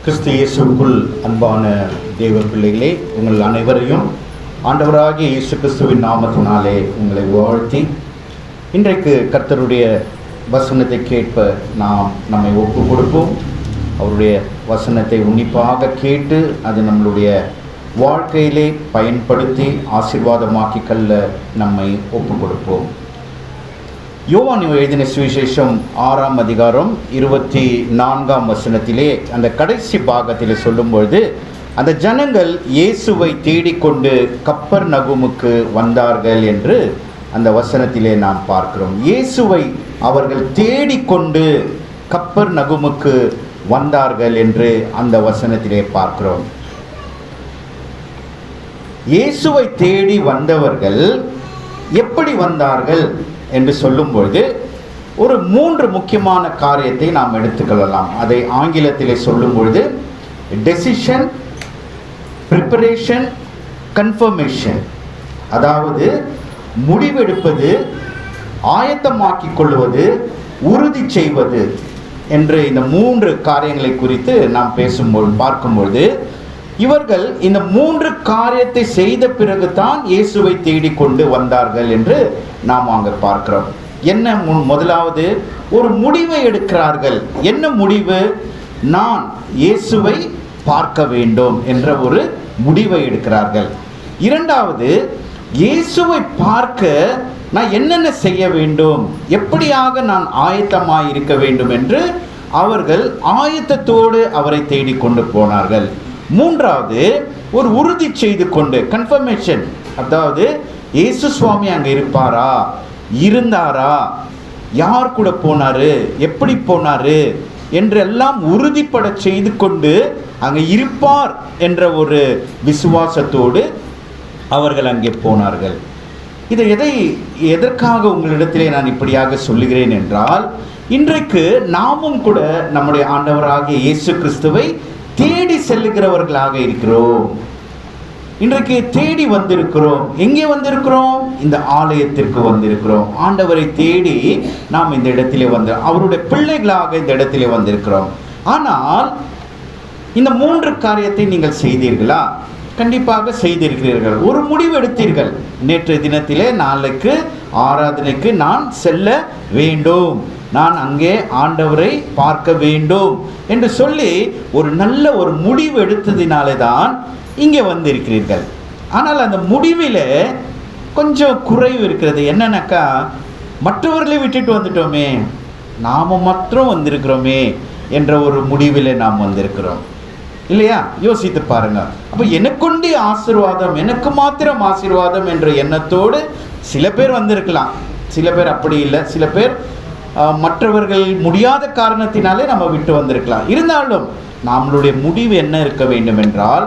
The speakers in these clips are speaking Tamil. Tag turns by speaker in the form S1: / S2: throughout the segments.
S1: கிறிஸ்து இயேசுவுக்குள் அன்பான தேவ பிள்ளைகளே, உங்கள் அனைவரையும் ஆண்டவராகிய இயேசு கிறிஸ்துவின் நாமத்தினாலே உங்களை வாழ்த்தி, இன்றைக்கு கர்த்தருடைய வசனத்தை கேட்ப நாம் நம்மை ஒப்பு கொடுப்போம். அவருடைய வசனத்தை உன்னிப்பாக கேட்டு அது நம்மளுடைய வாழ்க்கையிலே பயன்படுத்தி ஆசீர்வாதமாக்கி கொள்ள நம்மை ஒப்பு கொடுப்போம். யோவான் எழுதின சுவிசேஷம் 6ஆம் அதிகாரம் 24ஆம் வசனத்திலே அந்த கடைசி பாகத்தில் சொல்லும்பொழுது, அந்த ஜனங்கள் இயேசுவை தேடிக்கொண்டு கப்பர்நகூமுக்கு வந்தார்கள் என்று அந்த வசனத்திலே நாம் பார்க்கிறோம். இயேசுவை அவர்கள் தேடிக்கொண்டு கப்பர்நகூமுக்கு வந்தார்கள் என்று அந்த வசனத்திலே பார்க்கிறோம். இயேசுவை தேடி வந்தவர்கள் எப்படி வந்தார்கள் என்று சொல்லும்பொழுது ஒரு 3 முக்கியமான காரியத்தை நாம் எடுத்துக்கொள்ளலாம். அதை ஆங்கிலத்திலே சொல்லும் பொழுது டெசிஷன், ப்ரிப்பரேஷன், கன்ஃபர்மேஷன். அதாவது முடிவெடுப்பது, ஆயத்தமாக்கிக் கொள்வது, உறுதி செய்வது என்று இந்த 3 காரியங்களை குறித்து நாம் பார்க்கும்பொழுது, இவர்கள் இந்த 3 காரியத்தை செய்த பிறகு தான் இயேசுவை தேடிக்கொண்டு வந்தார்கள் என்று நாம் அங்கே பார்க்கிறோம். என்ன முதலாவது, ஒரு முடிவை எடுக்கிறார்கள். என்ன முடிவு? நான் இயேசுவை பார்க்க வேண்டும் என்ற ஒரு முடிவை எடுக்கிறார்கள். இரண்டாவது, இயேசுவை பார்க்க நான் என்னென்ன செய்ய வேண்டும், எப்படியாக நான் ஆயத்தமாக இருக்க வேண்டும் என்று அவர்கள் ஆயத்தத்தோடு அவரை தேடிக்கொண்டு போனார்கள். மூன்றாவது, ஒரு உறுதி செய்து கொண்டு கன்ஃபர்மேஷன். அதாவது இயேசு சுவாமி அங்கே இருப்பாரா, இருந்தாரா, யார் கூட போனாரு, எப்படி போனாரு என்றெல்லாம் உறுதிப்பட செய்து கொண்டு அங்கே இருப்பார் என்ற ஒரு விசுவாசத்தோடு அவர்கள் அங்கே போனார்கள். இதை எதற்காக உங்களிடத்திலே நான் இப்படியாக சொல்லுகிறேன் என்றால், இன்றைக்கு நாமும் கூட நம்முடைய ஆண்டவராகிய இயேசு கிறிஸ்துவை தேடி செல்லுகிறவர்களாக இருக்கிறோம். இன்றைக்கு தேடி வந்திருக்கிறோம். எங்கே வந்திருக்கிறோம்? இந்த ஆலயத்திற்கு வந்திருக்கிறோம். ஆண்டவரை தேடி நாம் இந்த இடத்திலே அவருடைய பிள்ளைகளாக இந்த இடத்திலே வந்திருக்கிறோம். ஆனால் இந்த 3 காரியத்தை நீங்கள் செய்தீர்களா? கண்டிப்பாக செய்திருக்கிறீர்கள். ஒரு முடிவு எடுத்தீர்கள். நேற்று தினத்திலே நாளைக்கு ஆராதனைக்கு நான் செல்ல வேண்டும், நான் அங்கே ஆண்டவரை பார்க்க வேண்டும் என்று சொல்லி ஒரு நல்ல ஒரு முடிவு எடுத்ததினாலே தான் இங்கே வந்திருக்கிறீர்கள். ஆனால் அந்த முடிவில் கொஞ்சம் குறைவு இருக்கிறது. என்னன்னாக்கா, மற்றவர்களை விட்டுட்டு வந்துட்டோமே, நாம் மாத்திரம் வந்திருக்கிறோமே என்ற ஒரு முடிவில் நாம் வந்திருக்கிறோம் இல்லையா? யோசித்து பாருங்க. அப்போ எனக்குண்டி ஆசீர்வாதம், எனக்கு மாத்திரம் ஆசீர்வாதம் என்ற எண்ணத்தோடு சில பேர் வந்திருக்கலாம், சில பேர் அப்படி இல்லை, சில பேர் மற்றவர்கள் முடியாத காரணத்தினாலே நம்ம விட்டு வந்திருக்கலாம். இருந்தாலும் நம்மளுடைய முடிவு என்ன இருக்க வேண்டும் என்றால்,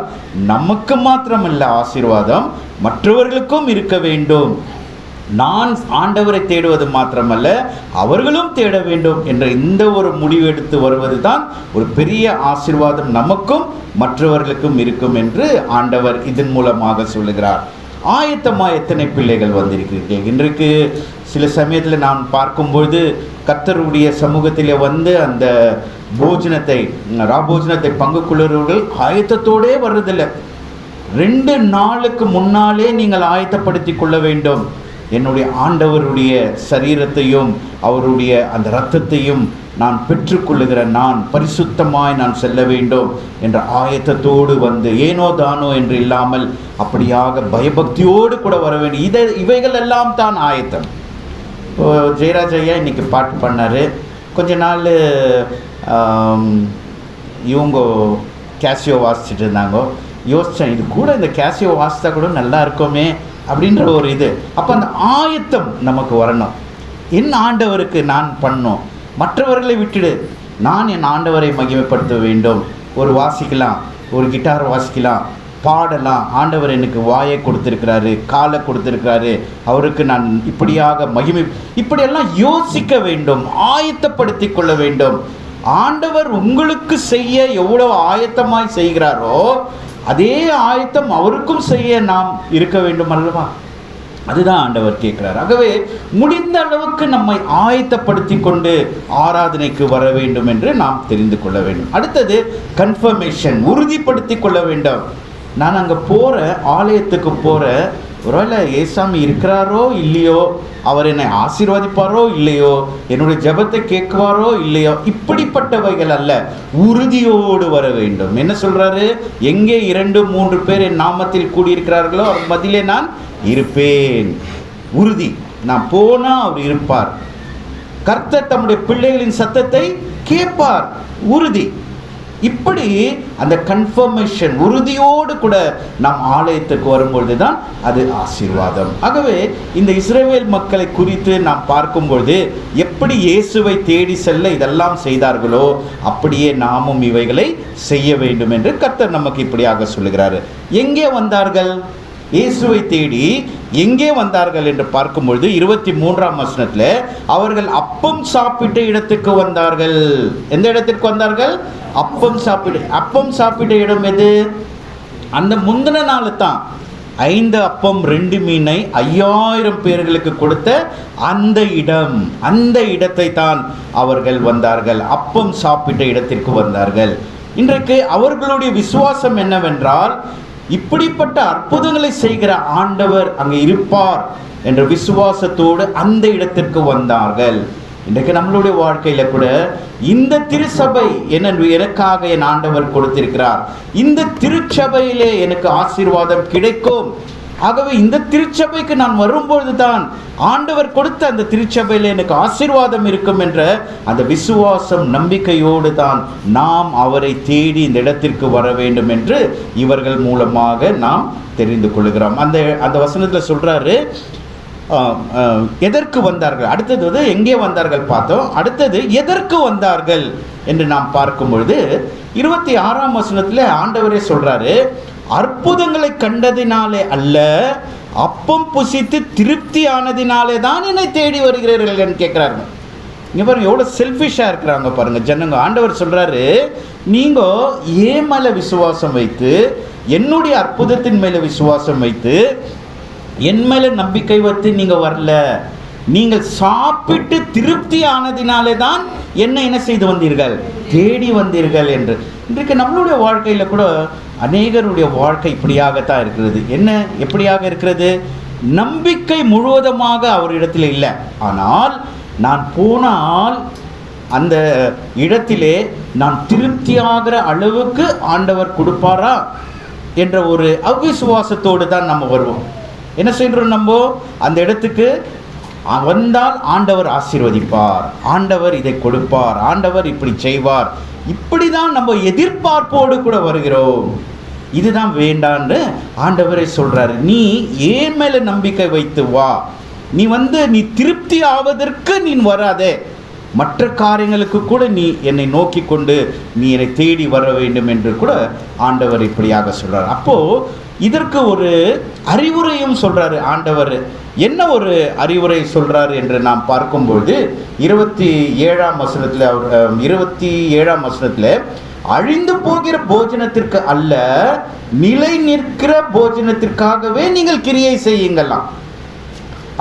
S1: நமக்கு மாத்திரமல்ல ஆசீர்வாதம், மற்றவர்களுக்கும் இருக்க வேண்டும். நான் ஆண்டவரை தேடுவது மாத்திரமல்ல, அவர்களும் தேட வேண்டும் என்ற இந்த ஒரு முடிவு எடுத்து வருவது தான் ஒரு பெரிய ஆசீர்வாதம் நமக்கும் மற்றவர்களுக்கும் இருக்கும் என்று ஆண்டவர் இதன் மூலமாக சொல்லுகிறார். ஆயத்தமாக எத்தனை பிள்ளைகள் வந்திருக்கிறீர்கள்? இன்றைக்கு சில சமயத்தில் நான் பார்க்கும்பொழுது கர்த்தருடைய சமூகத்திலே அந்த ராபோஜனத்தை பங்கு கொள்ளுறவர்கள் ஆயத்தத்தோடே வர்றதில்லை. 2 நாளுக்கு முன்னாலே நீங்கள் ஆயத்தப்படுத்தி கொள்ள வேண்டும். என்னுடைய ஆண்டவருடைய சரீரத்தையும் அவருடைய அந்த இரத்தத்தையும் நான் பெற்றுக்கொள்ளுகிற நான் பரிசுத்தமாய் நான் செல்ல வேண்டும் என்ற ஆயத்தத்தோடு ஏனோ தானோ என்று இல்லாமல் அப்படியாக பயபக்தியோடு கூட வர வேண்டும். இவைகள் எல்லாம் தான் ஆயத்தம். ஜெயராஜ் ஐயா இன்னைக்கு பாட்டு பண்ணார். கொஞ்ச நாள் இவங்க கேசியோ வாசிச்சுட்டு இருந்தாங்க. யோசித்தேன், இது கூட இந்த கேசியோ வாசித்தா கூட நல்லா இருக்குமே அப்படின்ற ஒரு இது. அப்போ அந்த ஆயத்தம் நமக்கு வரணும். என் ஆண்டவருக்கு நான் பண்ணணும், மற்றவர்களை விட்டுடு, நான் என் ஆண்டவரை மகிமைப்படுத்த வேண்டும். ஒரு வாசிக்கலாம், ஒரு கிட்டார் வாசிக்கலாம், பாடலாம். ஆண்டவர் எனக்கு வாயை கொடுத்திருக்கிறாரு, காலை கொடுத்திருக்கிறாரு, அவருக்கு நான் இப்படியாக இப்படியெல்லாம் யோசிக்க வேண்டும், ஆயத்தப்படுத்தி கொள்ள வேண்டும். ஆண்டவர் உங்களுக்கு செய்ய எவ்வளவு ஆயத்தமாய் செய்கிறாரோ அதே ஆயத்தம் அவருக்கும் செய்ய நாம் இருக்க வேண்டும் அல்லவா? அதுதான் ஆண்டவர் கேட்கிறார். ஆகவே முடிந்த அளவுக்கு நம்மை ஆயத்தப்படுத்தி கொண்டு ஆராதனைக்கு வர வேண்டும் என்று நாம் தெரிந்து கொள்ள வேண்டும். அடுத்தது கன்ஃபர்மேஷன், உறுதிப்படுத்தி கொள்ள வேண்டும். நான் அங்கே போகிறேன், ஆலயத்துக்கு போகிறேன், ஒருவேளை ஏசாமி இருக்கிறாரோ இல்லையோ, அவர் என்னை ஆசீர்வதிப்பாரோ இல்லையோ, என்னுடைய ஜெபத்தை கேட்குவாரோ இல்லையோ, இப்படிப்பட்டவைகள் அல்ல, உறுதியோடு வர வேண்டும். என்ன சொல்றாரு? எங்கே 2-3 பேர் என் நாமத்தில் கூடியிருக்கிறார்களோ அவர் மத்தியிலே நான் இருப்பேன். உறுதி. நான் போனா அவர் இருப்பார். கர்த்தர் தம்முடைய பிள்ளைகளின் சத்தத்தை கேட்பார். உறுதி. இப்படி அந்த கன்ஃபர்மேஷன், உறுதியோடு கூட நாம் ஆலயத்துக்கு வரும்பொழுது தான் அது ஆசீர்வாதம். ஆகவே இந்த இஸ்ரவேல் மக்களை குறித்து நாம் பார்க்கும்பொழுது எப்படி இயேசுவை தேடி செல்ல இதெல்லாம் செய்தார்களோ அப்படியே நாமும் இவைகளை செய்ய வேண்டும் என்று கர்த்தர் நமக்கு இப்படியாக சொல்லுகிறார். எங்கே வந்தார்கள்? இயேசுவை தேடி எங்கே வந்தார்கள் என்று பார்க்கும்பொழுது 23ஆம் வசனத்தில் அவர்கள் அப்பம் சாப்பிட்ட இடத்துக்கு வந்தார்கள். எந்த இடத்திற்கு வந்தார்கள்? அப்பம் சாப்பிட்ட இடம் எது? அந்த முந்தின நாள் தான் 5 அப்பம் 2 மீனை 5000 பேர்களுக்கு கொடுத்த அந்த இடத்தை தான் அவர்கள் வந்தார்கள். அப்பம் சாப்பிட்ட இடத்திற்கு வந்தார்கள். இன்றைக்கு அவர்களுடைய விசுவாசம் என்னவென்றால், இப்படிப்பட்ட அற்புதங்களை செய்கிற ஆண்டவர் அங்கே இருப்பார் என்ற விசுவாசத்தோடு அந்த இடத்திற்கு வந்தார்கள். இன்றைக்கு நம்மளுடைய வாழ்க்கையில கூட இந்த திருச்சபை எனக்காக என் ஆண்டவர் கொடுத்திருக்கிறார், இந்த திருச்சபையிலே எனக்கு ஆசீர்வாதம் கிடைக்கும், ஆகவே இந்த திருச்சபைக்கு நான் வரும்பொழுது தான் ஆண்டவர் கொடுத்த அந்த திருச்சபையில் எனக்கு ஆசீர்வாதம் இருக்கும் என்ற அந்த விசுவாசம், நம்பிக்கையோடு தான் நாம் அவரை தேடி இந்த இடத்திற்கு வர வேண்டும் என்று இவர்கள் மூலமாக நாம் தெரிந்து கொள்கிறோம். அந்த வசனத்தில் சொல்றாரு, எதற்கு வந்தார்கள். அடுத்தது எங்கே வந்தார்கள் பார்த்தோம். அடுத்தது எதற்கு வந்தார்கள் என்று நாம் பார்க்கும் பொழுது 26ஆம் வசனத்தில் ஆண்டவரே சொல்றாரு, அற்புதங்களை கண்டதினாலே அல்ல, அப்பம் புசித்து திருப்தி ஆனதினாலே தான் என்னை தேடி வருகிறீர்கள் என்று கேட்கிறாங்க. இங்க பாருங்க எவ்வளவு செல்ஃபிஷா இருக்கிறாங்க பாருங்க ஜனங்க. ஆண்டவர் சொல்றாரு, நீங்க ஏன் மேல விசுவாசம் வைத்து, என்னுடைய அற்புதத்தின் மேல விசுவாசம் வைத்து, என் மேல நம்பிக்கை வைத்து நீங்க வரல, நீங்கள் சாப்பிட்டு திருப்தி ஆனதினாலே தான் என்ன செய்து வந்தீர்கள், தேடி வந்தீர்கள் என்று. இன்றைக்கு நம்மளுடைய வாழ்க்கையில கூட அநேகருடைய வாழ்க்கை இப்படியாகத்தான் இருக்கிறது. எப்படியாக இருக்கிறது? நம்பிக்கை முழுவதுமாக அவரிடத்தில் இல்லை. ஆனால் நான் போனால் அந்த இடத்திலே நான் திருப்தியாகிற அளவுக்கு ஆண்டவர் கொடுப்பாரா என்ற ஒரு அவிசுவாசத்தோடு தான் நம்ம வருவோம். என்ன செய்கிறோம்? நம்ம அந்த இடத்துக்கு வந்தால் ஆண்டவர் ஆசீர்வதிப்பார், ஆண்டவர் இதை கொடுப்பார், ஆண்டவர் இப்படி செய்வார், இப்படிதான் நம்ம எதிர்பார்ப்போடு கூட வருகிறோம். இதுதான் வேண்டான்னு ஆண்டவரே சொல்றாரு. நீ ஏன் மேல நம்பிக்கை வைத்து வா, நீ திருப்தி ஆவதற்கு நீ வராதே, மற்ற காரியங்களுக்கு கூட நீ என்னை நோக்கி கொண்டு நீ என்னை தேடி வர வேண்டும் என்று கூட ஆண்டவர் இப்படியாக சொல்றார். அப்போ இதற்கு ஒரு அறிவுரையும் சொல்றாரு ஆண்டவர். என்ன ஒரு அறிவுரை சொல்றாரு என்று நாம் பார்க்கும்பொழுது 27ஆம் வசனத்தில் அழிந்து போகிற போஜனத்திற்கு அல்ல, நிலை நிற்கிற போஜனத்திற்காகவே நீங்கள் கிரியை செய்யுங்களாம்.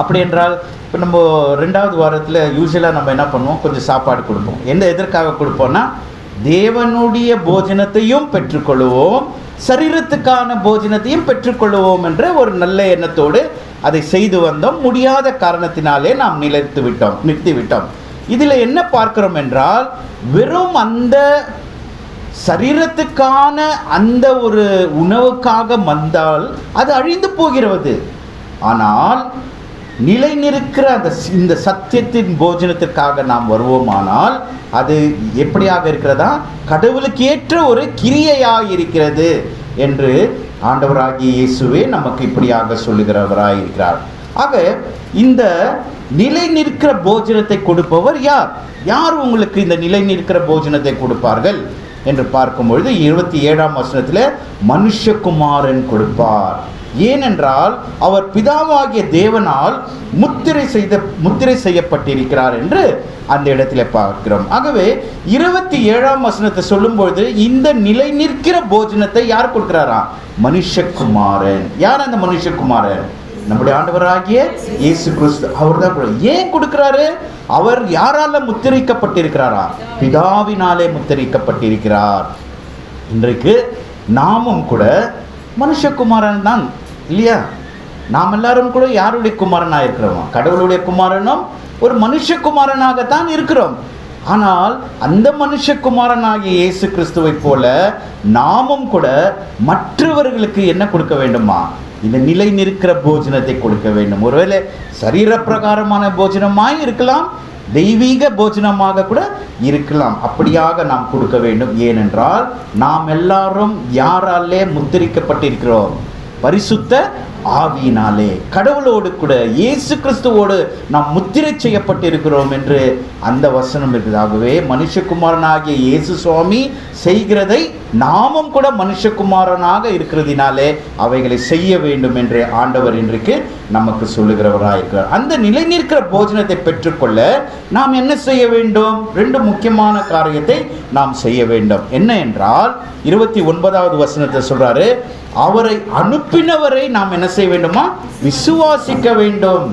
S1: அப்படி என்றால் இப்போ நம்ம 2வது வாரத்தில் யூஸ்வலாக நம்ம என்ன பண்ணுவோம், கொஞ்சம் சாப்பாடு கொடுப்போம். எதற்காக கொடுப்போம்னா, தேவனுடைய போஜனத்தையும் பெற்றுக்கொள்வோம், சரீரத்துக்கான போஜனத்தையும் பெற்றுக்கொள்வோம் என்ற ஒரு நல்ல எண்ணத்தோடு அதை செய்து வந்தோம். முடியாத காரணத்தினாலே நாம் நிறுத்திவிட்டோம். இதில் என்ன பார்க்கிறோம் என்றால், வெறும் அந்த சரீரத்துக்கான அந்த ஒரு உணவுக்காக வந்தால் அது அழிந்து போகிறது. ஆனால் நிலை நிற்கிற இந்த சத்தியத்தின் போஜனத்திற்காக நாம் வருவோமானால் அது எப்படியாக இருக்கிறதா, கடவுளுக்கு ஏற்ற ஒரு கிரியையாக இருக்கிறது என்று ஆண்டவராகிய இயேசுவே நமக்கு இப்படியாக சொல்லுகிறவராக இருக்கிறார். ஆக இந்த நிலை நிற்கிற போஜனத்தை கொடுப்பவர் யார் உங்களுக்கு இந்த நிலை நிற்கிற போஜனத்தை கொடுப்பார்கள் என்று பார்க்கும்பொழுது 27ஆம் வசனத்தில் மனுஷகுமாரன் கொடுப்பார். ஏனென்றால் அவர் பிதாவாகிய தேவனால் முத்திரை செய்யப்பட்டிருக்கிறார் என்று அந்த இடத்துல பார்க்கிறோம். ஆகவே 27ஆம் வசனத்தை சொல்லும்பொழுது இந்த நிலை நிற்கிற போஜனத்தை யார் கொடுக்கிறாரா? மனுஷகுமாரன். யார் அந்த மனுஷகுமாரன்? நம்முடைய ஆண்டவராகிய இயேசு கிறிஸ்து அவர் தான். ஏன் கொடுக்கிறாரு? அவர் யாரால முத்திரிக்கப்பட்டிருக்கிறாரா? பிதாவினாலே முத்திரிக்கப்பட்டிருக்கிறார். இன்றைக்கு நாமும் கூட மனுஷகுமாரன் தான் இல்லையா? நாம் எல்லாரும் கூட யாருடைய குமாரனாக இருக்கிறோம்? கடவுளுடைய குமாரனும் ஒரு மனுஷகுமாரனாகத்தான் இருக்கிறோம். ஆனால் அந்த மனுஷகுமாரனாகிய இயேசு கிறிஸ்துவை போல நாமும் கூட மற்றவர்களுக்கு என்ன கொடுக்க வேண்டுமா? இந்த நிலை நிற்கிற போஜனத்தை கொடுக்க வேண்டும். ஒருவேளை சரீர பிரகாரமான போஜனமாய் இருக்கலாம், தெய்வீக போஜனமாக கூட இருக்கலாம். அப்படியாக நாம் கொடுக்க வேண்டும். ஏனென்றால் நாம் எல்லாரும் யாராலே முத்திரிக்கப்பட்டிருக்கிறோம்? பரிசுத்த ஆவியினாலே, கடவுளோடு கூட இயேசு கிறிஸ்துவோடு நாம் முத்திரை செய்யப்பட்டிருக்கிறோம் என்று அந்த வசனம் இருக்குது. ஆகவே மனுஷகுமாரனாகிய இயேசு சுவாமி செய்கிறதை நாமும் கூட மனுஷகுமாரனாக இருக்கிறதினாலே அவைகளை செய்ய வேண்டும் என்று ஆண்டவர் இன்றைக்கு நமக்கு சொல்லுகிறவராக இருக்கிறார். அந்த நிலை நிற்கிற போஜனத்தை பெற்றுக்கொள்ள நாம் என்ன செய்ய வேண்டும்? 2 முக்கியமான காரியத்தை நாம் செய்ய வேண்டும். என்ன என்றால் 29வது வசனத்தை சொல்றாரு, அவரை அனுப்பினவரை நாம் என்ன செய்ய வேண்டுமா? விசுவாசிக்க வேண்டும்.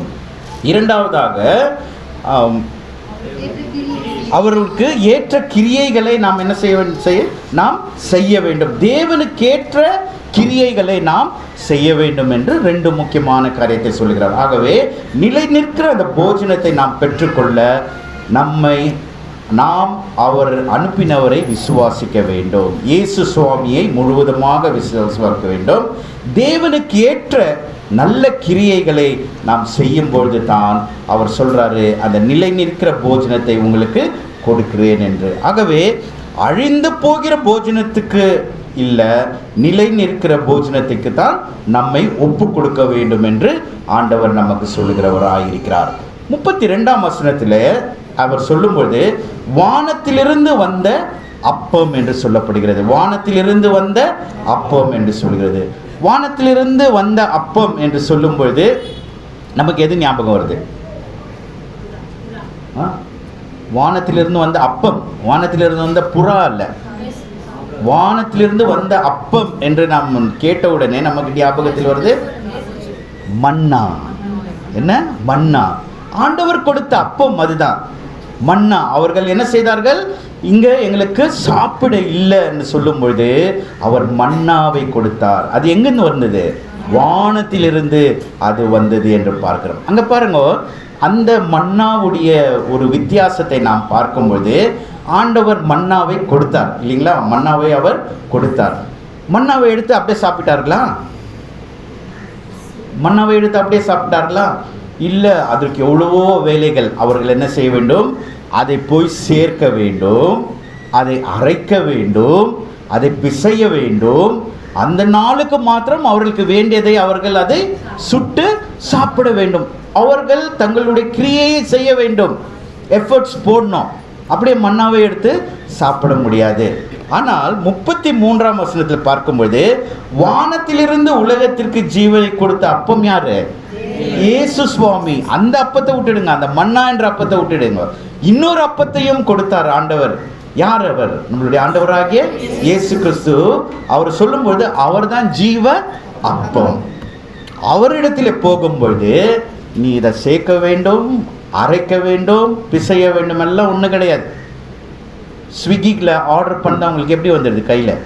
S1: இரண்டாவதாக அவர்களுக்கு ஏற்ற கிரியைகளை நாம் என்ன செய்ய வேண்டும். தேவனுக்கேற்ற கிரியைகளை நாம் செய்ய வேண்டும் என்று 2 முக்கியமான காரியத்தை சொல்கிறார். ஆகவே நிலை நிற்கிற அந்த போஜனத்தை நாம் பெற்றுக்கொள்ள நாம் அவர் அனுப்பினவரை விசுவாசிக்க வேண்டும். இயேசு சுவாமியை முழுவதுமாக விசுவாசிக்க வேண்டும். தேவனுக்கு ஏற்ற நல்ல கிரியைகளை நாம் செய்யும் பொழுது தான் அவர் சொல்றாரு, அந்த நிலை நிற்கிற போஜனத்தை உங்களுக்கு கொடுக்கிறேன் என்று. ஆகவே அழிந்து போகிற போஜனத்துக்கு இல்லை, நிலை நிற்கிற போஜனத்துக்கு தான் நம்மை ஒப்பு கொடுக்க வேண்டும் என்று ஆண்டவர் நமக்கு சொல்லுகிறவராயிருக்கிறார். 32ஆம் வசனத்தில் அவர் சொல்லும்போது வானத்திலிருந்து வந்த அப்பம் என்று சொல்லப்படுகிறது. வானத்திலிருந்து வந்த அப்பம் என்று சொல்கிறது. வானத்திலிருந்து வந்த அப்பம் என்று சொல்லும் பொழுது நமக்கு எது ஞாபகம் வருது? வானத்திலிருந்து வந்த அப்பம், வானத்திலிருந்து வந்த புறா அல்ல, வானத்திலிருந்து வந்த அப்பம் என்று நாம் கேட்டவுடனே நமக்கு ஞாபகத்தில் வருது மன்னா. என்ன? மன்னா. ஆண்டவர் கொடுத்த அப்பம் அதுதான் மன்னா. அவர்கள் என்ன செய்தார்கள்? இங்கே எங்களுக்கு சாப்பிட இல்லை என்று சொல்லும் பொழுது அவர் மன்னாவை கொடுத்தார். அது எங்கிருந்து வந்தது? வானத்திலிருந்து அது வந்தது என்று பார்க்கிறோம். அங்கே பாருங்க, அந்த மன்னாவுடைய ஒரு வித்தியாசத்தை நாம் பார்க்கும்பொழுது ஆண்டவர் மன்னாவை கொடுத்தார் இல்லைங்களா? மன்னாவை அவர் கொடுத்தார். மன்னாவை எடுத்து அப்படியே சாப்பிட்டார்களா? மன்னாவை எடுத்து அப்படியே சாப்பிட்டார்களா? இல்லை, அதற்கு எவ்வளவோ வேலைகள். அவர்கள் என்ன செய்ய வேண்டும்? அதை போய் சேர்க்க வேண்டும், அதை அரைக்க வேண்டும், அதை பிசைய வேண்டும். அந்த நாளுக்கு மாத்திரம் அவர்களுக்கு வேண்டியதை அவர்கள் அதை சுட்டு சாப்பிட வேண்டும். அவர்கள் தங்களுடைய கிரியையை செய்ய வேண்டும், எஃபர்ட்ஸ் போடணும். அப்படியே மன்னாவை எடுத்து சாப்பிட முடியாது. ஆனால் 33ஆம் வசனத்தில் பார்க்கும்போது வானத்திலிருந்து உலகத்திற்கு ஜீவனை கொடுத்த அப்பம் யாரு? இயேசு சுவாமி. அந்த அப்பத்தை விட்டுடுங்க, அந்த மன்னா என்ற அப்பத்தை விட்டுடுங்க. இன்னொரு அப்பத்தையும் கொடுத்தார் ஆண்டவர். யார் அவர்? நம்மளுடைய ஆண்டவராகிய இயேசு கிறிஸ்து. அவர் சொல்லும்பொழுது அவர் தான் ஜீவ அப்பம். அவரிடத்தில் போகும்பொழுது நீ இதை சேர்க்க வேண்டும், அரைக்க வேண்டும், பிசைய வேண்டும், எல்லாம் ஒன்றும் கிடையாது. ஸ்விக்கியில் ஆர்டர் பண்ணால் உங்களுக்கு எப்படி வந்துடுது கையில்?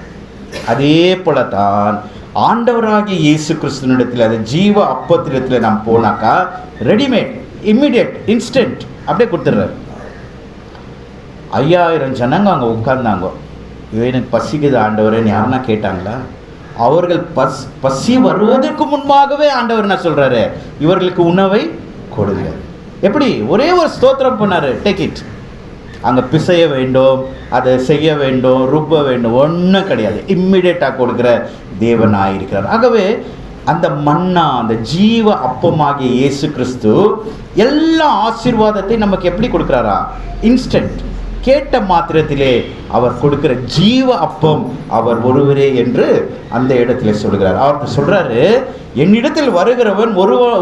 S1: அதே போல தான் ஆண்டவராகிய இயேசு கிறிஸ்துவனிடத்தில், அது ஜீவ அப்பத்திடத்தில் நாம் போனாக்கா ரெடிமேட், இம்மிடியட், இன்ஸ்டன்ட் அப்படியே கொடுத்துட்றாரு. 5000 ஜனங்க அங்கே உட்கார்ந்தாங்க. எனக்கு பசிக்குது ஆண்டவரேன்னு யாருன்னா கேட்டாங்களா? அவர்கள் பசி வருவதற்கு முன்பாகவே ஆண்டவர் என்ன சொல்கிறாரு? இவர்களுக்கு உணவை கொடுங்க. எப்படி? ஒரே ஒரு ஸ்தோத்திரம் பண்ணார், டேக் இட். அங்கே பிசைய வேண்டும், அதை செய்ய வேண்டும், ருப்ப வேண்டும், ஒன்றும் கிடையாது. இம்மிடியேட்டாக கொடுக்குற தேவனாயிருக்கிறார். ஆகவே அந்த மன்னா, அந்த ஜீவ அப்பமாகிய இயேசு கிறிஸ்து எல்லா ஆசீர்வாதத்தையும் நமக்கு எப்படி கொடுக்குறாரா? இன்ஸ்டன்ட். கேட்ட மாத்திரத்திலே அவர் கொடுக்கிற ஜீவ அப்பம் அவர் ஒருவரே என்று அந்த இடத்துல சொல்கிறார். அவருக்கு சொல்றாரு, என்னிடத்தில் வருகிறவன்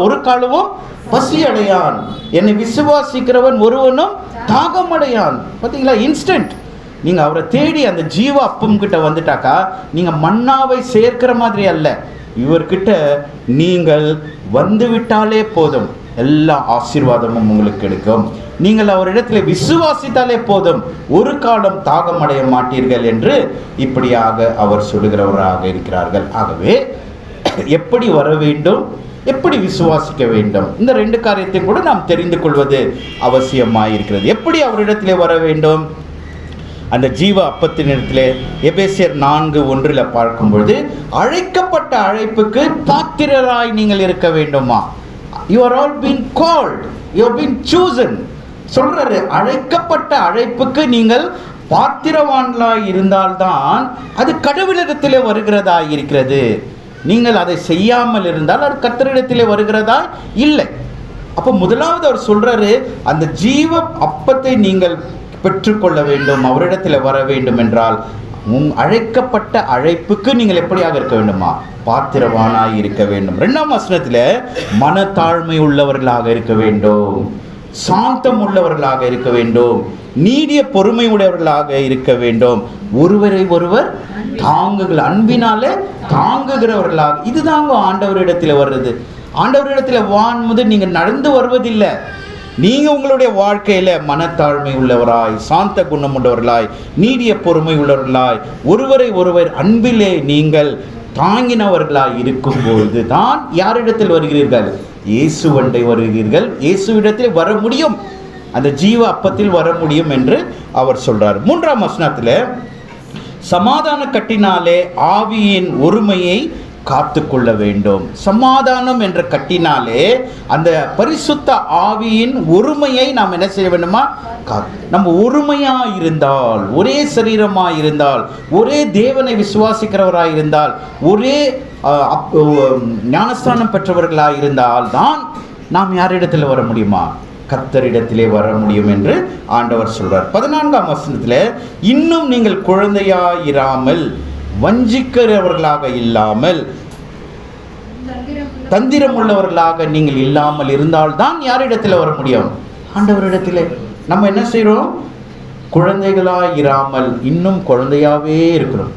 S1: ஒரு காலமும் பசி அடையான், என்னை விசுவாசிக்கிறவன் ஒருவனும் தாகம் அடையான். பார்த்தீங்களா? இன்ஸ்டன்ட். நீங்கள் அவரை தேடி அந்த ஜீவ அப்பம் கிட்ட வந்துட்டாக்கா நீங்கள் மன்னாவை சேர்க்கிற மாதிரி அல்ல, இவர்கிட்ட நீங்கள் வந்துவிட்டாலே போதும், எல்லா ஆசீர்வாதமும் உங்களுக்கு கிடைக்கும். நீங்கள் அவரிடத்தில் விசுவாசித்தாலே போதும், ஒரு காலம் தாகம் அடைய மாட்டீர்கள் என்று இப்படியாக அவர் சொல்லுகிறவராக இருக்கிறார்கள். ஆகவே எப்படி வர வேண்டும், எப்படி விசுவாசிக்க வேண்டும், இந்த ரெண்டு காரியத்தை கூட நாம் தெரிந்து கொள்வது அவசியமாயிருக்கிறது. எப்படி அவரிடத்திலே வர வேண்டும்? அந்த ஜீவ அப்பத்தினிடத்திலே எபேசியர் 4:1 பார்க்கும்பொழுது, அழைக்கப்பட்ட அழைப்புக்கு பாத்திரராய் நீங்கள் இருக்க வேண்டுமா? You are all been called, you have been chosen. சொல்றாரு, அழைக்கப்பட்ட அழைப்புக்கு நீங்கள் பாத்திரவான்களாய் இருந்தால்தான் அது கடவுளிடத்திலே வருகிறதா இருக்கிறது. நீங்கள் அதை செய்யாமல் இருந்தால் அது கர்த்தரிடத்திலே வருகிறதா இல்லை. அப்போ முதலாவது அவர் சொல்றாரு, அந்த ஜீவ அப்பத்தை நீங்கள் பெற்றுக்கொள்ள வேண்டும், அவரிடத்தில் வர வேண்டும் என்றால் அழைக்கப்பட்ட அழைப்புக்கு நீங்கள் எப்படியாக இருக்க வேண்டுமா? பாத்திரவானாய் இருக்க வேண்டும். 2ஆம் வசனத்தில் மனத்தாழ்மை உள்ளவர்களாக இருக்க வேண்டும், சாந்தம் உள்ளவர்களாக இருக்க வேண்டும், நீடிய பொறுமை உடையவர்களாக இருக்க வேண்டும், ஒருவரை ஒருவர் தாங்குகள், அன்பினாலே தாங்குகிறவர்களாக. இதுதாங்க ஆண்டவரிடத்தில் வர்றது. ஆண்டவரிடத்தில் வான்முது நீங்கள் நடந்து வருவதில்லை, நீங்கள் உங்களுடைய வாழ்க்கையில் மனத்தாழ்மை உள்ளவராய், சாந்த குணம் உள்ளவர்களாய், நீடிய பொறுமை உள்ளவர்களாய், ஒருவரை ஒருவர் அன்பிலே நீங்கள் தாங்கினவர்களாய் இருக்கும்பொழுது தான் யாரிடத்தில் வருகிறீர்கள்? இயேசுவண்டை வருகிறீர்கள். இயேசுவிடத்தில் வர முடியும், அந்த ஜீவ அப்பத்தில் வர முடியும் என்று அவர் சொல்றார். 3ஆம் வசனத்தில் சமாதான கட்டினாலே ஆவியின் ஒருமையை காத்து கொள்ள வேண்டும். சமாதானம் என்ற கட்டினாலே அந்த பரிசுத்த ஆவியின் ஒருமையை நாம் என்ன செய்ய வேண்டுமா? நம்ம ஒருமையாக இருந்தால், ஒரே சரீரமாக இருந்தால், ஒரே தேவனை விசுவாசிக்கிறவராக இருந்தால், ஒரே ஞானஸ்தானம் பெற்றவர்களாக இருந்தால் தான் நாம் யாரிடத்தில் வர முடியுமா? கர்த்தரிடத்திலே வர முடியும் என்று ஆண்டவர் சொல்றார். 14ஆம் வசனத்தில், இன்னும் நீங்கள் குழந்தையாயிராமல், வஞ்சிக்கிறவர்களாக இல்லாமல், தந்திரம் உள்ளவர்களாக நீங்கள் இல்லாமல் இருந்தால்தான் யாரிடத்தில் வர முடியும்? ஆண்டவரிடத்தில். நம்ம என்ன செய்கிறோம்? குழந்தைகளாயிராமல், இன்னும் குழந்தையாகவே இருக்கிறோம்.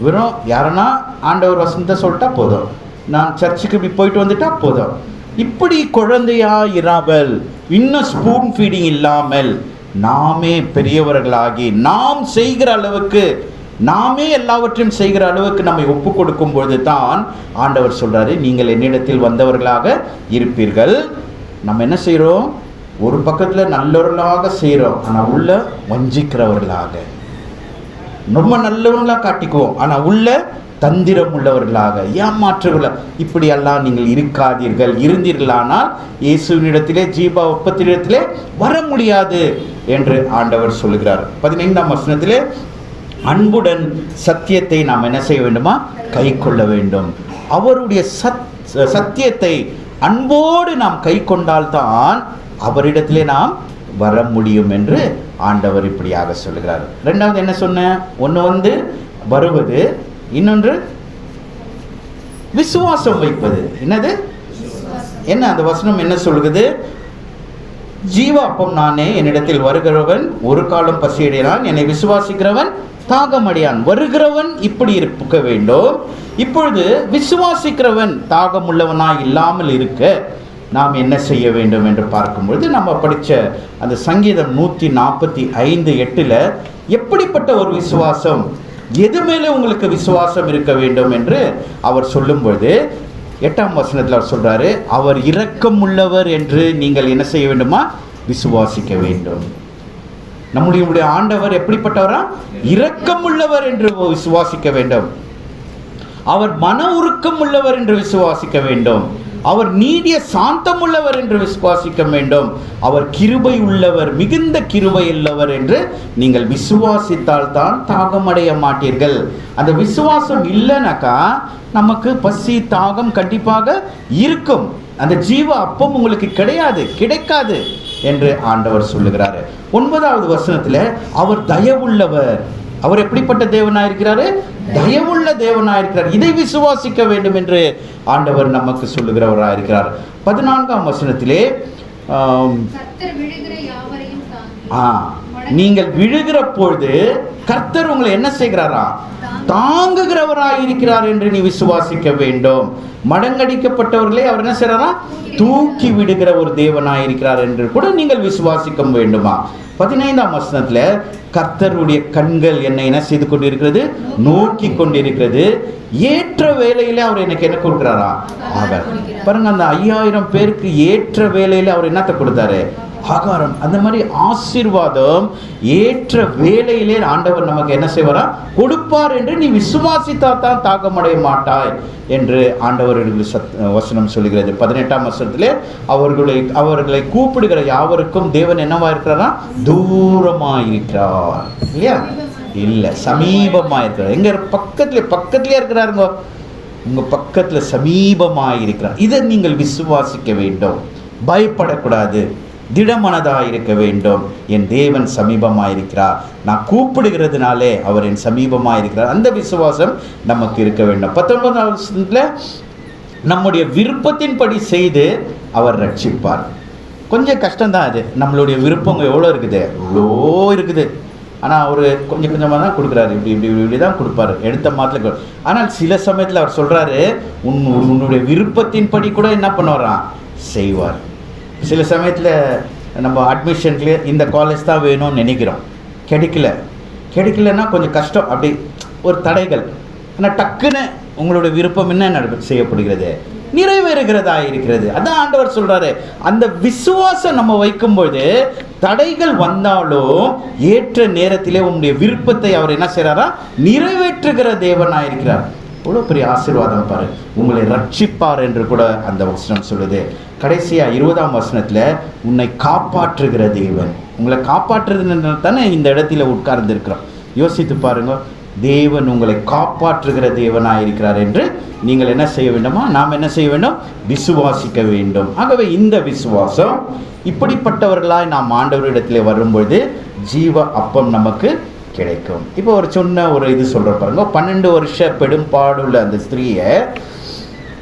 S1: வெறும் யாருன்னா ஆண்டவர் வசனத்தை சொல்லிட்டா போதும், நான் சர்ச்சுக்கு இப்படி போயிட்டு வந்துட்டா போதும், இப்படி குழந்தையாயிராமல், இன்னும் ஸ்பூன் ஃபீடிங் இல்லாமல், நாமே பெரியவர்களாகி நாம் செய்கிற அளவுக்கு, நாமே எல்லாவற்றையும் செய்கிற அளவுக்கு நம்மை ஒப்பு கொடுக்கும் பொழுது தான் ஆண்டவர் சொல்றாரு, நீங்கள் என்னிடத்தில் வந்தவர்களாக இருப்பீர்கள். நம்ம என்ன செய்கிறோம்? ஒரு பக்கத்தில் நல்லவர்களாக செய்கிறோம், ஆனால் உள்ள வஞ்சிக்கிறவர்களாக, ரொம்ப நல்லவர்களாக காட்டிக்குவோம், ஆனால் உள்ள தந்திரம் உள்ளவர்களாக, ஏமாற்றுகளாக, இப்படியெல்லாம் நீங்கள் இருக்காதீர்கள். இருந்தீர்களானால் இயேசுவினிடத்திலே, ஜீவ ஒப்பத்தினிடத்திலே வர முடியாது என்று ஆண்டவர் சொல்லுகிறார். 15ஆம் வசனத்திலே, அன்புடன் சத்தியத்தை நாம் என்ன செய்ய வேண்டுமா? கை கொள்ள வேண்டும். அவருடைய சத்தியத்தை அன்போடு நாம் கை கொண்டால்தான் அவரிடத்திலே நாம் வர முடியும் என்று ஆண்டவர் இப்படியாக சொல்லுகிறார். 2வது என்ன சொன்ன? ஒன்று வருவது, இன்னொன்று விசுவாசம் வைப்பது. என்னது? என்ன அந்த வசனம் என்ன சொல்லுகிறது? ஜீவ அப்பம் நானே, என்னிடத்தில் வருகிறவன் ஒரு காலம் பசியடையான், என்னை விசுவாசிக்கிறவன் தாகமடையான். வருகிறவன் இப்படி இருக்க வேண்டும். இப்பொழுது விசுவாசிக்கிறவன் தாகமுள்ளவனாய் இல்லாமல் இருக்க நாம் என்ன செய்ய வேண்டும் என்று பார்க்கும்பொழுது, நம்ம படித்த அந்த சங்கீதம் 145:8 எப்படிப்பட்ட ஒரு விசுவாசம், எது மேலே உங்களுக்கு விசுவாசம் இருக்க வேண்டும் என்று அவர் சொல்லும்பொழுது, 8ஆம் வசனத்தில் அவர் சொல்றாரு, அவர் இரக்கம் உள்ளவர் என்று நீங்கள் என்ன செய்ய வேண்டுமா? விசுவாசிக்க வேண்டும். நம்முடைய ஆண்டவர் எப்படிப்பட்டவரா? இரக்கம் உள்ளவர் என்று விசுவாசிக்க வேண்டும். அவர் மன உருக்கம் உள்ளவர் என்று விசுவாசிக்க வேண்டும். அவர் நீடிய சாந்தம் உள்ளவர் என்று விசுவாசிக்க வேண்டும். அவர் கிருபை உள்ளவர், மிகுந்த கிருபை உள்ளவர் என்று நீங்கள் விசுவாசித்தால் தான் தாகமடைய மாட்டீர்கள். அந்த விசுவாசம் இல்லைனாக்கா நமக்கு பசி தாகம் கண்டிப்பாக இருக்கும். அந்த ஜீவ அப்பம் உங்களுக்கு கிடைக்காது என்று ஆண்டவர் சொல்லுகிறார். 9வது வசனத்தில், அவர் தயவுள்ளவர். அவர் எப்படிப்பட்ட தேவனாயிருக்கிறாரு? தயவுள்ள தேவனாயிருக்கிறார். இதை விசுவாசிக்க வேண்டும் என்று ஆண்டவர் நமக்கு சொல்லுகிறவராயிருக்கிறார். 14ஆம் வசனத்திலே, நீங்கள் விழுகிற பொழுது கர்த்தர் உங்களை என்ன செய்கிறாரா? தாங்குகிறவராயிருக்கிறார் என்று நீ விசுவாசிக்க வேண்டும். மடங்கடிக்கப்பட்டவர்களே அவர் என்ன செய்றாரா? தூக்கி விடுகிற ஒரு தேவனாயிருக்கிறார் என்று கூட நீங்கள் விசுவாசிக்க வேண்டுமா? 15ஆம் வசனத்துல கர்த்தருடைய கண்கள் என்னை என்ன செய்து கொண்டிருக்கிறது? நோக்கி கொண்டிருக்கிறது. ஏற்ற வேளையில அவர் எனக்கு என்ன கொடுக்கிறாரா? ஆகாரம். பாருங்க, அந்த 5000 பேருக்கு ஏற்ற வேளையில அவர் என்னத்தை கொடுத்தாரு? ஆகாரம். அந்த மாதிரி ஆசீர்வாதம் ஏற்ற வேளையிலே ஆண்டவர் நமக்கு என்ன செய்வாரா? கொடுப்பார் என்று நீ விசுவாசித்தா தான் தாகமடைய மாட்டாய் என்று ஆண்டவர் வசனம் சொல்லுகிறது. 18ஆம் வசனத்திலே அவர்களை கூப்பிடுகிற யாவருக்கும் தேவன் என்னவா இருக்கிறாரா? தூரமா இருக்கிறார். இல்லையா? இல்ல, சமீபமா இருக்கிறார். எங்க? பக்கத்திலே இருக்கிறாருங்க. உங்க பக்கத்துல சமீபமா இருக்கிறார். இதை நீங்கள் விசுவாசிக்க வேண்டும். பயப்படக்கூடாது, திடமனதாக இருக்க வேண்டும். என் தேவன் சமீபமாக இருக்கிறார், நான் கூப்பிடுகிறதுனாலே அவர் என் சமீபமாக இருக்கிறார். அந்த விசுவாசம் நமக்கு இருக்க வேண்டும். 19ஆம் வசனத்தில் நம்முடைய விருப்பத்தின்படி செய்து அவர் ரட்சிப்பார். கொஞ்சம் கஷ்டம்தான் அது. நம்மளுடைய விருப்பம் எவ்வளோ இருக்குது? எவ்வளோ இருக்குது. ஆனால் அவர் கொஞ்சம் கொஞ்சமாக தான் கொடுக்குறாரு. இப்படி தான் கொடுப்பாரு, எடுத்த மாதத்தில். ஆனால் சில சமயத்தில் அவர் சொல்கிறாரு, உன்னுடைய விருப்பத்தின்படி கூட என்ன பண்ணுவாராம்? செய்வார். சில சமயத்தில் நம்ம அட்மிஷன்லேயே இந்த காலேஜ் தான் வேணும்னு நினைக்கிறோம், கிடைக்கலன்னா கொஞ்சம் கஷ்டம், அப்படி ஒரு தடைகள். ஆனால் டக்குன்னு உங்களுடைய விருப்பம் என்ன செய்யப்படுகிறது? நிறைவேறுகிறதா இருக்கிறது. அதான் ஆண்டவர் சொல்றாரு. அந்த விசுவாசம் நம்ம வைக்கும்போது தடைகள் வந்தாலும் ஏற்ற நேரத்திலே உங்களுடைய விருப்பத்தை அவர் என்ன செய்றாரா? நிறைவேற்றுகிற தேவனாக இருக்கிறார். எவ்வளோ பெரிய ஆசீர்வாதம் பாரு. உங்களை ரட்சிப்பார் என்று கூட அந்த வசனம் சொல்லுது. கடைசியா 20ஆம் வசனத்தில் உன்னை காப்பாற்றுகிற தேவன். உங்களை காப்பாற்றுறது தானே இந்த இடத்துல உட்கார்ந்து இருக்கிறோம். யோசித்து பாருங்க. தேவன் உங்களை காப்பாற்றுகிற தேவனாக இருக்கிறார் என்று நீங்கள் என்ன செய்ய வேண்டுமா? நாம் என்ன செய்ய வேண்டும்? விசுவாசிக்க வேண்டும். ஆகவே இந்த விசுவாசம், இப்படிப்பட்டவர்களாய் நாம் ஆண்டவரிடத்தில் வரும்பொழுது ஜீவ அப்பம் நமக்கு கிடைக்கும். இப்போ ஒரு இது சொல்ற பாருங்க. 12 வருஷ பெரும்பாடுள்ள அந்த ஸ்திரீயை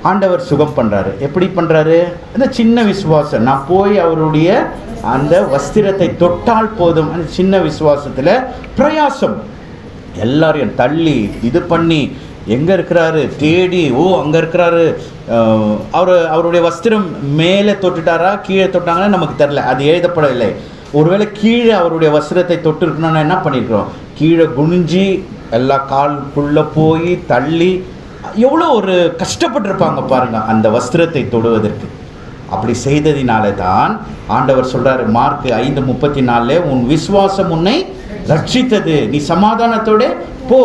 S1: ஆண்டவர் சுகம் பண்றாரு. எப்படி பண்றாரு? அந்த சின்ன விசுவாசம், நான் போய் அவருடைய அந்த வஸ்திரத்தை தொட்டால் போதும். அந்த சின்ன விசுவாசத்துல பிரயாசம், எல்லாரையும் தள்ளி இது பண்ணி எங்க இருக்கிறாரு தேடி, அங்க இருக்கிறாரு. அவருடைய வஸ்திரம் மேலே தொட்டுட்டாரா கீழே தொட்டாங்கன்னா நமக்கு தெரியல, அது எழுதப்படவில்லை. ஒருவேளை கீழே அவருடைய வஸ்திரத்தை தொட்டு இருக்கணும்னா என்ன பண்ணியிருக்கிறோம்? கீழே குனிஞ்சி எல்லா காலுக்குள்ளே போய் தள்ளி எவ்வளோ ஒரு கஷ்டப்பட்டிருப்பாங்க பாருங்க அந்த வஸ்திரத்தை தொடுவதற்கு. அப்படி செய்ததினால தான் ஆண்டவர் சொல்றாரு மார்க் 5:34, உன் விசுவாசம் உன்னை ரட்சித்தது, நீ சமாதானத்தோட போ,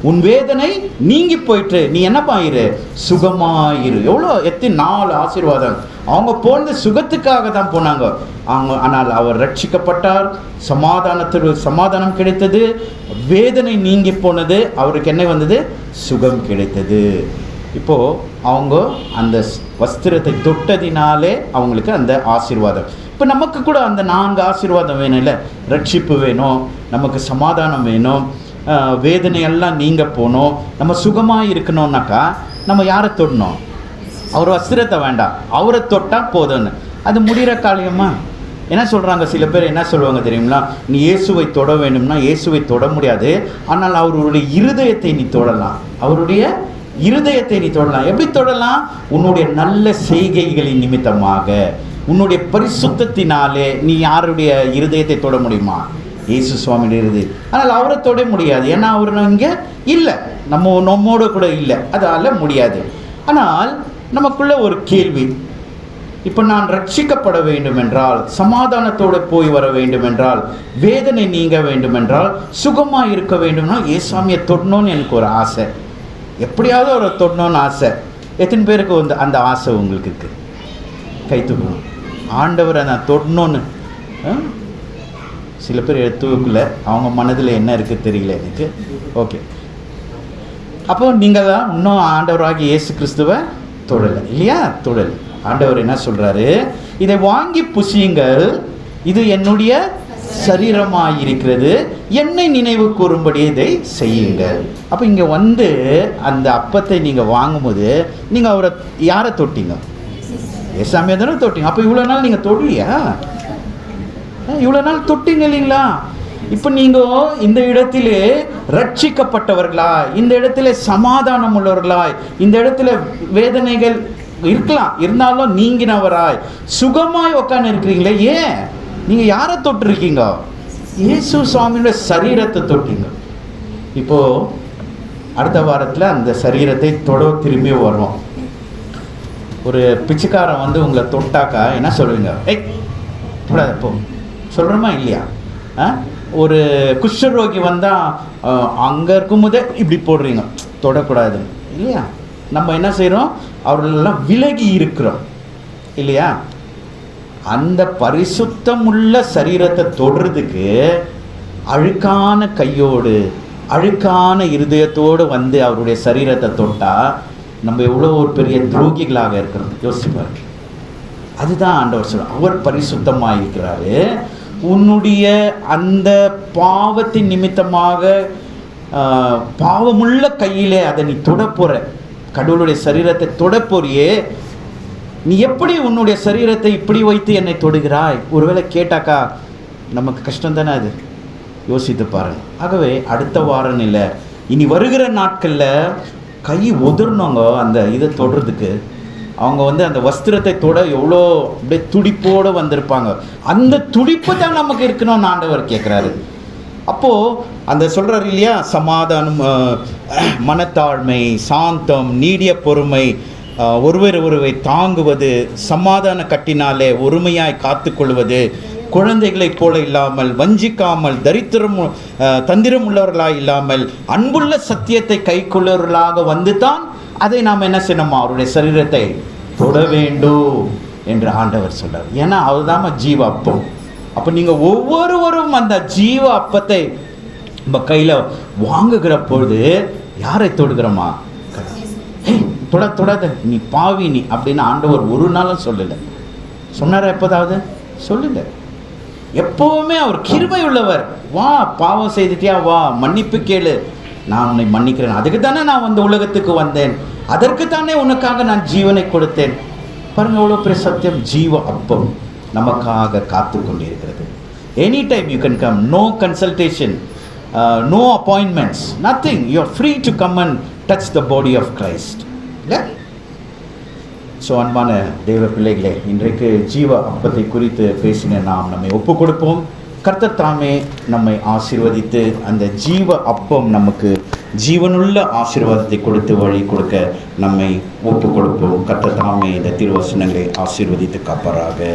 S1: உன் வேதனை நீங்கி போயிட்டு, நீ என்னப்பாயிரு? சுகமாயிரு. எவ்வளோ எத்தனை 4 ஆசீர்வாதம். அவங்க போனது சுகத்துக்காக தான் போனாங்க. ஆனால் அவர் ரட்சிக்கப்பட்டார், சமாதானம் கிடைத்தது, வேதனை நீங்கி போனது, அவருக்கு என்ன வந்தது? சுகம் கிடைத்தது. இப்போது அவங்க அந்த வஸ்திரத்தை தொட்டதினாலே அவங்களுக்கு அந்த ஆசீர்வாதம். இப்போ நமக்கு கூட அந்த 4 ஆசீர்வாதம் வேணும் இல்லை? ரட்சிப்பு வேணும், நமக்கு சமாதானம் வேணும், வேதனையெல்லாம் நீங்கள் போகணும், நம்ம சுகமாக இருக்கணும்னாக்கா நம்ம யாரை தொடணும்? அவர் வஸ்திரத்தை வேண்டாம், அவரை தொட்டால் போதும்னு. அது முடிகிற காரியமா? என்ன சொல்கிறாங்க சில பேர், என்ன சொல்லுவாங்க தெரியுங்களா? நீ இயேசுவை தொட வேண்டும்னா இயேசுவை தொட முடியாது, ஆனால் அவருடைய இருதயத்தை நீ தொடலாம். அவருடைய இருதயத்தை நீ தொடலாம். எப்படி தொடலாம்? உன்னுடைய நல்ல செய்கைகளின் நிமித்தமாக, உன்னுடைய பரிசுத்தத்தினாலே நீ யாருடைய இருதயத்தை தொட முடியுமா? இயேசு சுவாமியுடைய இருதயம். ஆனால் அவரை தொட முடியாது, ஏன்னா அவர் இங்கே இல்லை, நம்மோடு கூட இல்லை, அதால் முடியாது. ஆனால் நமக்குள்ள ஒரு கேள்வி, இப்போ நான் ரட்சிக்கப்பட வேண்டும் என்றால், சமாதானத்தோடு போய் வர வேண்டும் என்றால், வேதனை நீங்க வேண்டும் என்றால், சுகமாக இருக்க வேண்டும்னா ஏசாமியை தொடணும்னு எனக்கு ஒரு ஆசை. எப்படியாவது அவரை தொடணும்னு ஆசை. எத்தனை பேருக்கு அந்த ஆசை உங்களுக்கு இருக்குது? கை தூக்கணும். ஆண்டவரை நான் தொடணும்னு. சில பேர் தூக்கல, அவங்க மனதில் என்ன இருக்குது தெரியல எனக்கு. ஓகே, அப்போ நீங்கள் தான் இன்னும் ஆண்டவராகி இயேசு கிறிஸ்துவை தொடலை இல்லையா? தொடலை. ஆண்டவர் என்ன சொல்கிறாரு? இதை வாங்கி புசியுங்கள், இது என்னுடைய சரீரமாயிருக்கிறது, என்னை நினைவு கூறும்படி இதை செய்யுங்கள். அப்போ இங்கே அந்த அப்பத்தை நீங்கள் வாங்கும்போது நீங்கள் அவரை யாரை தொட்டீங்க? ஏசாமியை தானே தொட்டீங்க. அப்போ இவ்வளோ நாள் நீங்கள் தொடலையா? இவ்வளோ நாள் தொட்டீங்க இல்லைங்களா? இப்போ நீங்கள் இந்த இடத்திலே ரட்சிக்கப்பட்டவர்களாய், இந்த இடத்துல சமாதானம் உள்ளவர்களாய், இந்த இடத்துல வேதனைகள் இருக்கலாம், இருந்தாலும் நீங்கினவராய் சுகமாய் உட்காந்து இருக்கிறீங்களே. ஏன்? நீங்கள் யாரை தொட்டிருக்கீங்க? இயேசு சுவாமியோட சரீரத்தை தொட்டீங்க. இப்போது அடுத்த வாரத்தில் அந்த சரீரத்தை திரும்பி வருவோம். ஒரு பிச்சைக்காரன் வந்து உங்களை தொட்டாக்கா என்ன சொல்லுவீங்க? தொடாத போ சொல்கிறோமா இல்லையா? ஒரு குஷ்டரோகி வந்தால் அங்கே இருக்கும்போதே இப்படி போடுறீங்க, தொடக்கூடாது இல்லையா? நம்ம என்ன செய்கிறோம்? அவர்களெல்லாம் விலகி இருக்கிறோம் இல்லையா? அந்த பரிசுத்தம் உள்ள சரீரத்தை தொடுறதுக்கு அழுக்கான கையோடு அழுக்கான இருதயத்தோடு வந்து அவருடைய சரீரத்தை தொட்டால் நம்ம எவ்வளோ ஒரு பெரிய துரோகிகளாக இருக்கிறோம். யோசிப்பார். அதுதான் ஆண்டவர் சொல்றார். அவர் பரிசுத்தமாக இருக்கிறாரு. உன்னுடைய அந்த பாவத்தின் நிமித்தமாக பாவமுள்ள கையிலே அதை நீ தொடப்போற, கடவுளுடைய சரீரத்தை தொடப்போறியே, நீ எப்படி உன்னுடைய சரீரத்தை இப்படி வைத்து என்னை தொடுகிறாய்? ஒருவேளை கேட்டாக்கா நமக்கு கஷ்டம் தானே அது? யோசித்து பாருங்கள். ஆகவே அடுத்த வாரம் இல்லை, இனி வருகிற நாட்களில் கை உதிர்னவங்க அந்த இதை தொடுறதுக்கு, அவங்க வந்து அந்த வஸ்திரத்தை தொட எவ்வளோ அப்படியே துடிப்போடு வந்திருப்பாங்க. அந்த துடிப்பு தான் நமக்கு இருக்கணும்னு ஆண்டவர் கேட்குறாரு. அப்போது அந்த சொல்கிறார் இல்லையா, சமாதானம், மனத்தாழ்மை, சாந்தம், நீடிய பொறுமை, ஒருவரை தாங்குவது, சமாதான கட்டினாலே ஒருமையாய் காத்துக்கொள்வது, குழந்தைகளைப் போல இல்லாமல், வஞ்சிக்காமல், தந்திரம் உள்ளவர்களாக இல்லாமல், அன்புள்ள சத்தியத்தை கைக்கொள்ளவர்களாக வந்து தான் அதை நாம் என்ன செய்யணுமா? அவருடைய சரீரத்தை தொட வேண்டும் என்று ஆண்டவர் சொல்றார். ஏன்னா அதுதான் ஜீவ அப்பம். அப்போ நீங்கள் ஒவ்வொருவரும் அந்த ஜீவ அப்பத்தை நம்ம கையில் வாங்குகிற பொழுது யாரை தொடுகிறோமா? தொடாத நீ பாவி நீ அப்படின்னு ஆண்டவர் ஒரு நாளும் சொல்லலை. சொன்னாரா? எப்போதாவது சொல்லலை. எப்போவுமே அவர் கிருபை உள்ளவர். வா, பாவம் செய்துட்டியா, வா மன்னிப்பு கேளு, நான் உன்னை மன்னிக்கிறேன். அதுக்கு தானே நான் வந்து உலகத்துக்கு வந்தேன், அதற்கு தானே உனக்காக நான் ஜீவனை கொடுத்தேன். பாருங்கள் எவ்வளோ பெரிய சத்தியம். ஜீவ அப்பம் நமக்காக காத்து கொண்டிருக்கிறது. Any time you can come, no consultation, no appointments, nothing. You are free to come and touch the body of Christ. இல்லை? ஸோ அன்பான தெய்வ பிள்ளைகளே, இன்றைக்கு ஜீவ அப்பத்தை குறித்து பேசின நாம் நம்மை ஒப்பு கொடுப்போம். கர்த்தர் தாமே நம்மை ஆசீர்வதித்து அந்த ஜீவ அப்பம் நமக்கு ஜீவனுள்ள ஆசீர்வாதத்தை கொடுத்து வழி கொடுக்க நம்மை ஒப்பு கொடுப்போம். கர்த்தர் தாமே இந்த திருவசனங்களை ஆசீர்வதித்து காப்பாராக.